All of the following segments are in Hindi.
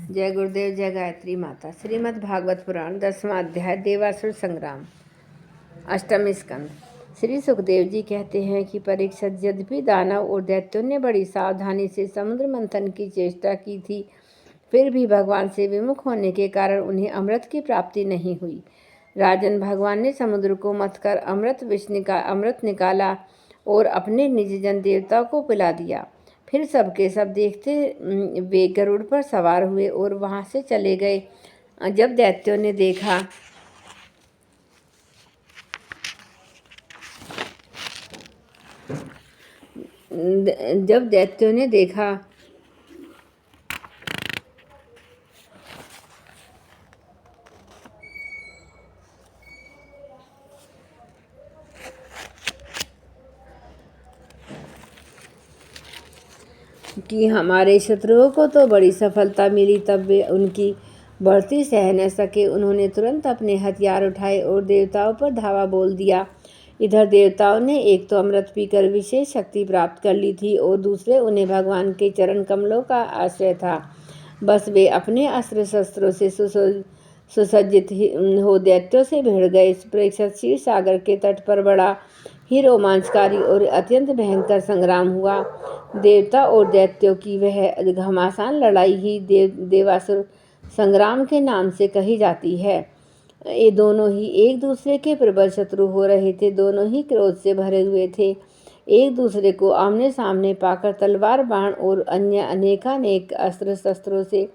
जय गुरुदेव, जय गायत्री माता। श्रीमद् भागवत पुराण 10वां अध्याय देवासुर संग्राम। अष्टम स्कंद। श्री सुखदेव जी कहते हैं कि परीक्षित, यद्यपि दानव और दैत्यों ने बड़ी सावधानी से समुद्र मंथन की चेष्टा की थी, फिर भी भगवान से विमुख होने के कारण उन्हें अमृत की प्राप्ति नहीं हुई। राजन, भगवान ने समुद्र को मथकर अमृत निकाला और अपने निज जन देवताओं को पिला दिया। फिर सबके सब देखते वे गरुड़ पर सवार हुए और वहां से चले गए। जब दैत्यों ने देखा कि हमारे शत्रुओं को तो बड़ी सफलता मिली, तब वे उनकी बढ़ती सह न सके। उन्होंने तुरंत अपने हथियार उठाए और देवताओं पर धावा बोल दिया। इधर देवताओं ने एक तो अमृत पीकर विशेष शक्ति प्राप्त कर ली थी और दूसरे उन्हें भगवान के चरण कमलों का आश्रय था। बस वे अपने अस्त्र शस्त्रों से सुसज्जित हो दैत्यों से भिड़ गए। परीक्षित, क्षीर सागर के तट पर बड़ा ही रोमांचकारी और अत्यंत भयंकर संग्राम हुआ। देवता और दैत्यों की वह घमासान लड़ाई ही देवासुर संग्राम के नाम से कही जाती है। ये दोनों ही एक दूसरे के प्रबल शत्रु हो रहे थे। दोनों ही क्रोध से भरे हुए थे। एक दूसरे को आमने सामने पाकर तलवार, बाण और अन्य अनेकानेक अस्त्र शस्त्रों से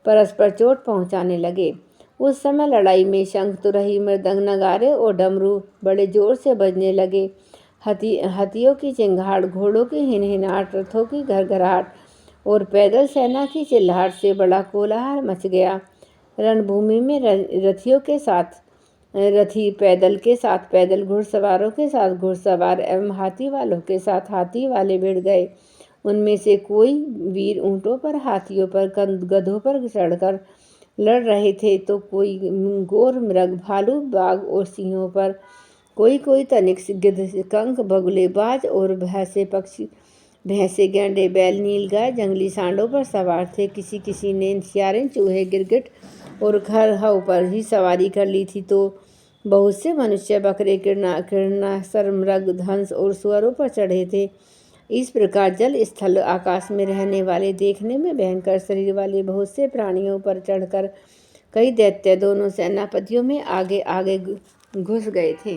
परस्पर चोट पहुंचाने लगे। उस समय लड़ाई में शंख, तुरही, मृदंग, नगारे और डमरू बड़े जोर से बजने लगे। हाथियों की चिंगाड़, घोड़ों की हिनहिनाहट, रथों की घरघराहट और पैदल सेना की चिल्लाहट से बड़ा कोलाहल मच गया। रणभूमि में रथी, पैदल के साथ पैदल, घुड़सवारों के साथ घुड़सवार एवं हाथी वालों के साथ हाथी वाले भिड़ गए। उनमें से कोई वीर ऊंटों पर, हाथियों पर, गधों पर चढ़कर लड़ रहे थे, तो कोई गोर मृग, भालू, बाघ और सिंहों पर, कोई तनिक, गिद्ध, कंक, बगुले, बाज और भैंसे, गैंडे, बैल, नीलगाय, जंगली सांडों पर सवार थे। किसी ने सियारे, चूहे, गिरगिट और खरहाओं पर ही सवारी कर ली थी, तो बहुत से मनुष्य बकरे, किरणासर, मृग, हंस और सुअरों पर चढ़े थे। इस प्रकार जल, स्थल, आकाश में रहने वाले, देखने में भयंकर शरीर वाले बहुत से प्राणियों पर चढ़कर कई दैत्य दोनों सेनापतियों में आगे आगे घुस गए थे।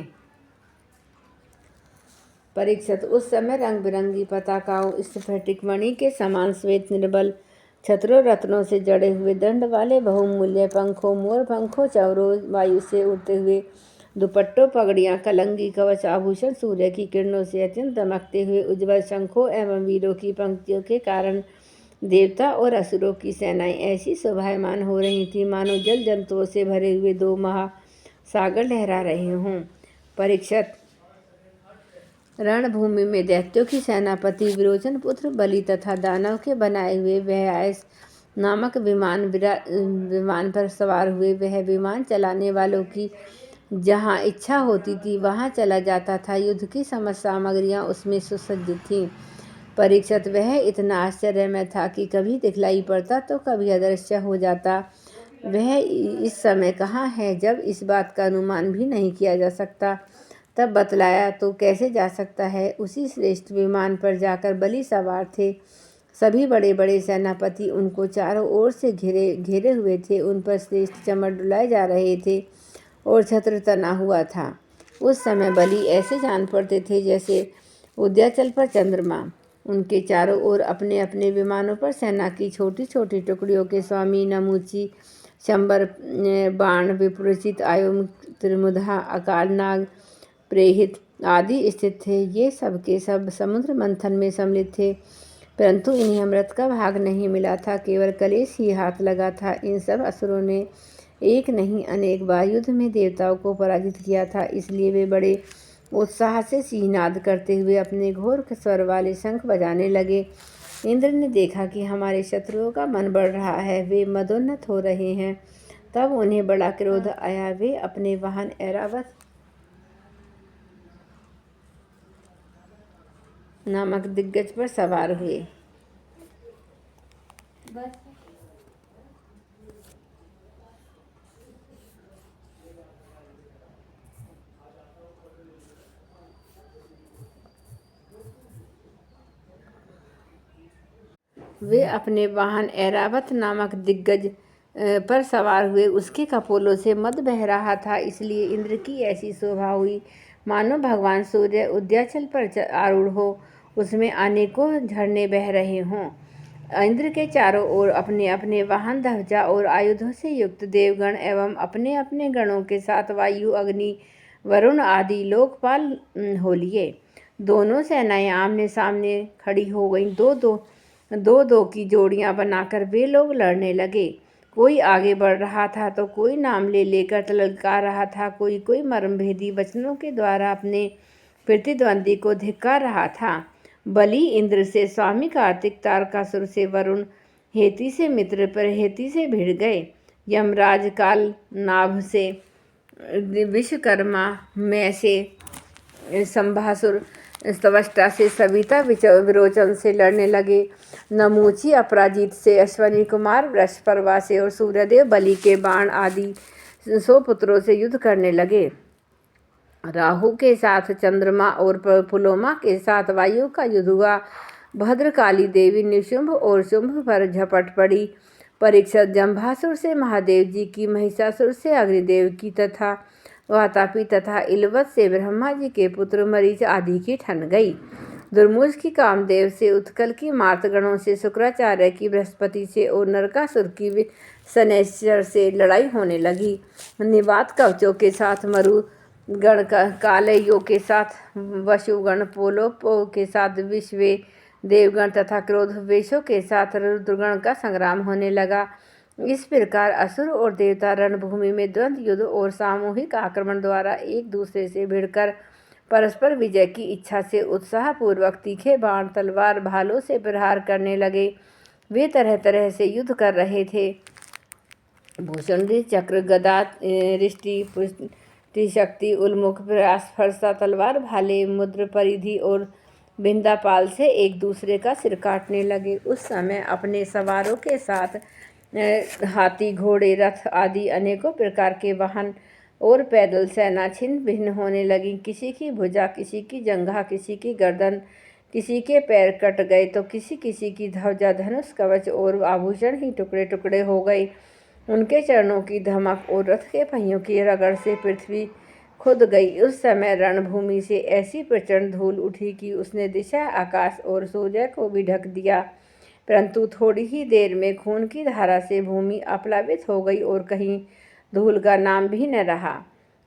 परीक्षित, उस समय रंग बिरंगी पताकाओं, स्फटिक मणि के समान श्वेत निर्बल छत्रों, रत्नों से जड़े हुए दंड वाले बहुमूल्य पंखों, मोर पंखों, चवरों, वायु से उड़ते हुए दुपट्टों, पगड़ियां, कलंगी, कवच, आभूषण, सूर्य की किरणों से अत्यंत दमकते हुए उज्ज्वल शंखों एवं वीरों की पंक्तियों के कारण देवता और असुरों की सेनाएं ऐसी शोभायमान हो रही थी मानो जल जंतुओं से भरे हुए दो महासागर लहरा रहे हों। परीक्षित, रणभूमि में दैत्यों की सेनापति विरोचन पुत्र बलि तथा दानव के बनाए हुए वह नामक विमान पर सवार हुए। वह विमान चलाने वालों की जहाँ इच्छा होती थी वहाँ चला जाता था। युद्ध की समस्त सामग्रियाँ उसमें सुसज्जित थीं। परीक्षित, वह इतना आश्चर्यमय था कि कभी दिखलाई पड़ता तो कभी अदृश्य हो जाता। वह इस समय कहाँ है, जब इस बात का अनुमान भी नहीं किया जा सकता, तब बतलाया तो कैसे जा सकता है। उसी श्रेष्ठ विमान पर जाकर बलि सवार थे। सभी बड़े बड़े सेनापति उनको चारों ओर से घेरे हुए थे। उन पर श्रेष्ठ चमर डुलाए जा रहे थे और छत्र तना हुआ था। उस समय बलि ऐसे जान पड़ते थे जैसे उदयाचल पर चंद्रमा। उनके चारों ओर अपने अपने विमानों पर सेना की छोटी छोटी टुकड़ियों के स्वामी नमूची, शंबर, बाण, विपुरचित, आयुम, त्रिमुधा, अकाल नाग, प्रेहित आदि स्थित थे। ये सब के सब समुद्र मंथन में सम्मिलित थे, परंतु इन्हें अमृत का भाग नहीं मिला था, केवल कलेश ही हाथ लगा था। इन सब असुरों ने एक नहीं अनेक बार युद्ध में देवताओं को पराजित किया था, इसलिए वे बड़े उत्साह से सिंहनाद करते हुए अपने घोर स्वर वाले शंख बजाने लगे। इंद्र ने देखा कि हमारे शत्रुओं का मन बढ़ रहा है, वे मदोन्नत हो रहे हैं, तब उन्हें बड़ा क्रोध आया। वे अपने वाहन ऐरावत नामक दिग्गज पर सवार हुए। वे अपने वाहन ऐरावत नामक दिग्गज पर सवार हुए। उसके कपोलों से मद बह रहा था, इसलिए इंद्र की ऐसी शोभा हुई मानो भगवान सूर्य उदयाचल पर आरूढ़ हो, उसमें अनेकों झरने बह रहे हों। इंद्र के चारों ओर अपने अपने वाहन, ध्वजा और आयुधों से युक्त देवगण एवं अपने अपने गणों के साथ वायु, अग्नि, वरुण आदि लोकपाल हो लिए। दोनों सेनाएं आमने सामने खड़ी हो गईं। दो दो की जोड़ियां बनाकर वे लोग लड़ने लगे। कोई आगे बढ़ रहा था तो कोई नाम ले लेकर ललकार रहा था, कोई कोई मर्मभेदी वचनों के द्वारा अपने प्रतिद्वंदी को धिक्कार रहा था। बलि इंद्र से स्वामी कार्तिक, तारकासुर से वरुण, हेती से मित्र, हेती से भिड़ गए। यमराज काल नाभ से, विश्वकर्मा मैं से संभासुर, त्वष्टा से सविता विरोचन से लड़ने लगे। नमूची अपराजित से, अश्वनी कुमार वृषपर्वा से और सूर्यदेव बलि के बाण आदि 100 पुत्रों से युद्ध करने लगे। राहु के साथ चंद्रमा और पुलोमा के साथ वायु का युद्ध हुआ। भद्रकाली देवी निशुंभ और शुंभ पर झपट पड़ी। परीक्षित जंभासुर से महादेव जी की, महिषासुर से अग्निदेव की तथा वातापी तथा इलवत से ब्रह्मा जी के पुत्र मरीच आदि की ठन गई। दुर्मुज की कामदेव से, उत्कल की मार्तगणों से, शुक्राचार्य की बृहस्पति से और नरकासुर की शनैश्चर से लड़ाई होने लगी। निवात कवचों के साथ मरु गण, कालयों के साथ वसुगण, पोलोपो के साथ विश्वे देवगण तथा क्रोधवेशों के साथ रुद्रगण का संग्राम होने लगा। इस प्रकार असुर और देवता रणभूमि में द्वंद्व युद्ध और सामूहिक आक्रमण द्वारा एक दूसरे से भिड़कर परस्पर विजय की इच्छा से उत्साहपूर्वक तीखे बाण, तलवार, भालों से प्रहार करने लगे। वे तरह तरह से युद्ध कर रहे थे। भूषुंडी, चक्र, गदा, रिष्टि, त्रिशक्ति, उल्मुख, प्रयास, फरसा, तलवार, भाले, मुद्र, परिधि और बिंदापाल से एक दूसरे का सिर काटने लगे। उस समय अपने सवारों के साथ हाथी, घोड़े, रथ आदि अनेकों प्रकार के वाहन और पैदल सेना छिन्न भिन्न होने लगी। किसी की भुजा, किसी की जंघा, किसी की गर्दन, किसी के पैर कट गए तो किसी किसी की ध्वजा, धनुष, कवच और आभूषण ही टुकड़े टुकड़े हो गए। उनके चरणों की धमक और रथ के पहियों की रगड़ से पृथ्वी खुद गई। उस समय रणभूमि से ऐसी प्रचंड धूल उठी कि उसने दिशा, आकाश और सूर्य को भी ढक दिया, परंतु थोड़ी ही देर में खून की धारा से भूमि अप्लावित हो गई और कहीं धूल का नाम भी न रहा।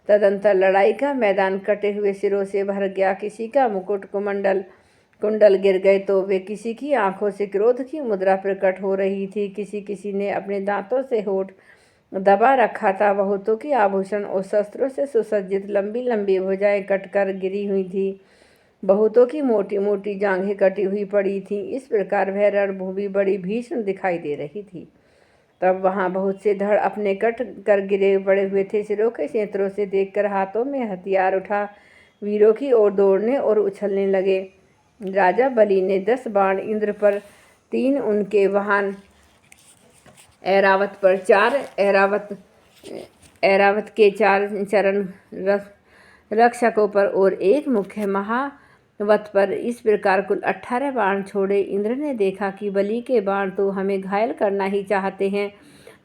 तदंतर लड़ाई का मैदान कटे हुए सिरों से भर गया। किसी का मुकुट, कुंडल गिर गए तो वे, किसी की आंखों से क्रोध की मुद्रा प्रकट हो रही थी, किसी किसी ने अपने दांतों से होठ दबा रखा था। बहुतों की आभूषण और शस्त्रों से सुसज्जित लंबी लंबी भुजाएं कटकर गिरी हुई थी। बहुतों की मोटी मोटी जांघें कटी हुई पड़ी थीं। इस प्रकार वह रणभूमि बड़ी भीषण दिखाई दे रही थी। तब वहां बहुत से धड़ अपने कट कर गिरे पड़े हुए थे। सिरों के क्षेत्रों से देखकर हाथों में हथियार उठा वीरों की ओर दौड़ने और उछलने लगे। राजा बलि ने 10 बाण इंद्र पर, 3 उनके वाहन ऐरावत पर, 4 ऐरावत के 4 चरण रक्षकों पर और 1 मुख्य महावत पर, इस प्रकार कुल 18 बाण छोड़े। इंद्र ने देखा कि बलि के बाण तो हमें घायल करना ही चाहते हैं।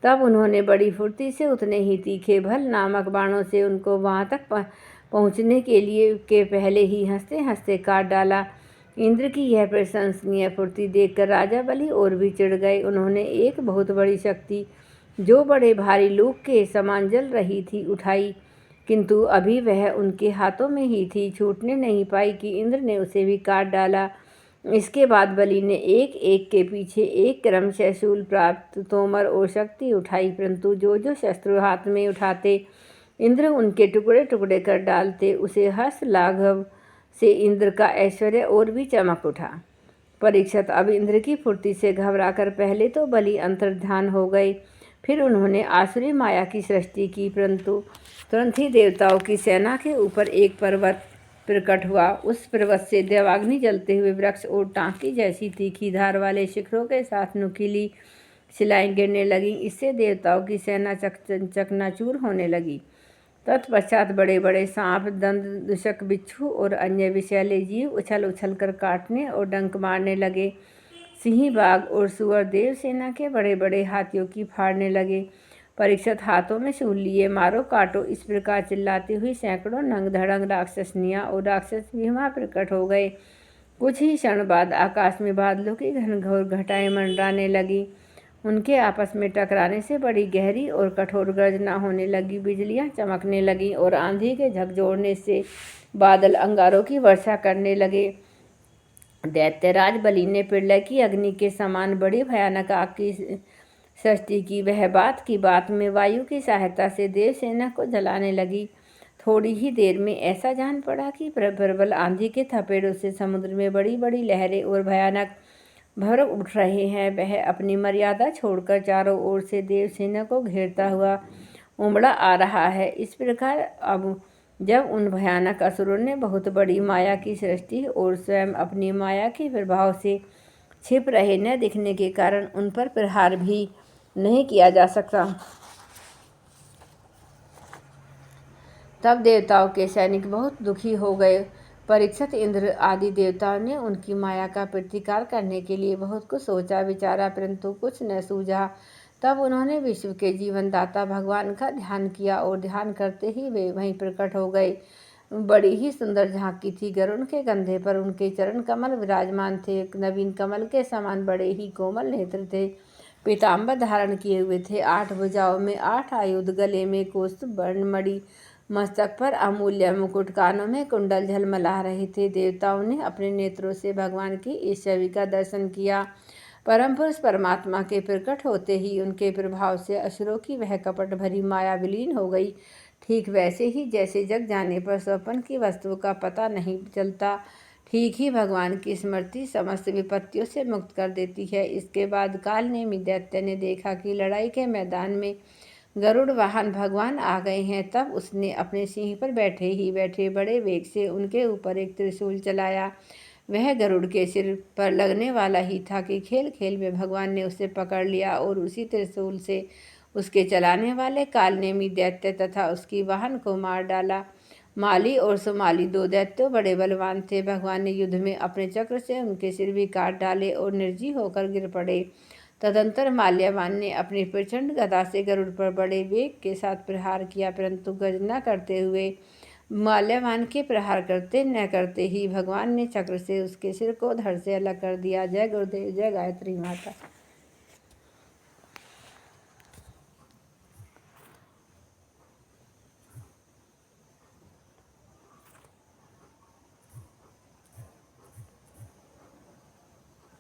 तब उन्होंने बड़ी फुर्ती से उतने ही तीखे भल नामक बाणों से उनको वहां तक पहुंचने के लिए के पहले ही हंसते हंसते काट डाला। इंद्र की यह प्रशंसनीय फुर्ती देखकर राजा बलि और भी चिढ़ गए। उन्होंने एक बहुत बड़ी शक्ति, जो बड़े भारी लूक के समान जल रही थी, उठाई, किंतु अभी वह उनके हाथों में ही थी, छूटने नहीं पाई कि इंद्र ने उसे भी काट डाला। इसके बाद बलि ने एक एक के पीछे एक क्रमशः शूल, प्राप्त, तोमर और शक्ति उठाई, परंतु जो जो शस्त्र हाथ में उठाते इंद्र उनके टुकड़े टुकड़े कर डालते। उसे हर्ष लाघव से इंद्र का ऐश्वर्य और भी चमक उठा। परीक्षित अब इंद्र की फुर्ती से घबराकर पहले तो बलि अंतर्ध्यान हो गए, फिर उन्होंने आसुरी माया की सृष्टि की, परंतु तुरंत ही देवताओं की सेना के ऊपर एक पर्वत प्रकट हुआ। उस पर्वत से देवाग्नि जलते हुए वृक्ष और टांकी जैसी तीखी धार वाले शिखरों के साथ नुकीली शिलाएं गिरने लगीं। इससे देवताओं की सेना चकनाचूर होने लगी। तत्पश्चात बड़े बड़े सांप, दंत, दूषक, बिच्छू और अन्य विषैले जीव उछल उछल कर काटने और डंक मारने लगे। सिंह, बाघ और सुअर देवसेना के बड़े बड़े हाथियों की फाड़ने लगे। परीक्षित हाथों में शूल लिए मारो काटो इस प्रकार चिल्लाती हुई सैकड़ों नंग धड़ंग राक्षसनियाँ और राक्षस भी वहाँ प्रकट हो गए। कुछ ही क्षण बाद आकाश में बादलों की घनघोर घटाएं मंडराने लगी। उनके आपस में टकराने से बड़ी गहरी और कठोर गर्जना होने लगी। बिजलियां चमकने लगीं और आंधी के झकझोरने से बादल अंगारों की वर्षा करने लगे। दैत्यराज बलि ने प्रलय की अग्नि के समान बड़ी भयानक आग की सृष्टि की। वह बात की बात में वायु की सहायता से देवसेना को जलाने लगी। थोड़ी ही देर में ऐसा जान पड़ा कि प्रबल आंधी के थपेड़ों से समुद्र में बड़ी बड़ी लहरें और भयानक भर उठ रहे हैं। वह अपनी मर्यादा छोड़कर चारों ओर से देवसेना को घेरता हुआ उमड़ा आ रहा है। इस प्रकार अब जब उन भयानक असुरों ने बहुत बड़ी माया की सृष्टि और स्वयं अपनी माया के प्रभाव से छिप रहे न दिखने के कारण उन पर प्रहार भी नहीं किया जा सकता, तब देवताओं के सैनिक बहुत दुखी हो गए। परीक्षित, इंद्र आदि देवताओं ने उनकी माया का प्रतिकार करने के लिए बहुत कुछ सोचा विचारा, परंतु कुछ न सूझा। तब उन्होंने विश्व के जीवनदाता भगवान का ध्यान किया और ध्यान करते ही वे वहीं प्रकट हो गए। बड़ी ही सुंदर झांकी थी। गरुड़ के कंधे पर उनके चरण कमल विराजमान थे। नवीन कमल के समान बड़े ही कोमल नेत्र थे। पीताम्बर धारण किए हुए थे। 8 भुजाओं में 8 आयुध, गले में कौस्तुभ वर्ण मणि, मस्तक पर अमूल्य मुकुट, कानों में कुंडल झलमला रहे थे। देवताओं ने अपने नेत्रों से भगवान की इस छवि का दर्शन किया। परम पुरुष परमात्मा के प्रकट होते ही उनके प्रभाव से असुरों की वह कपट भरी माया विलीन हो गई। ठीक वैसे ही जैसे जग जाने पर स्वप्न की वस्तु का पता नहीं चलता, ठीक ही भगवान की स्मृति समस्त विपत्तियों से मुक्त कर देती है। इसके बाद कालनेमी दैत्य ने देखा कि लड़ाई के मैदान में गरुड़ वाहन भगवान आ गए हैं। तब उसने अपने सिंह पर बैठे बड़े वेग से उनके ऊपर एक त्रिशूल चलाया। वह गरुड़ के सिर पर लगने वाला ही था कि खेल खेल में भगवान ने उसे पकड़ लिया और उसी त्रिशूल से उसके चलाने वाले कालनेमी दैत्य तथा उसकी वाहन को मार डाला। माली और सुमाली 2 दैत्य बड़े बलवान थे। भगवान ने युद्ध में अपने चक्र से उनके सिर भी काट डाले और निर्जीव होकर गिर पड़े। तदंतर माल्यवान ने अपनी प्रचंड गदा से गरुड़ पर बड़े वेग के साथ प्रहार किया, परंतु गर्जना करते हुए माल्यवान के प्रहार करते न करते ही भगवान ने चक्र से उसके सिर को धड़ से अलग कर दिया। जय गुरुदेव, जय गायत्री माता।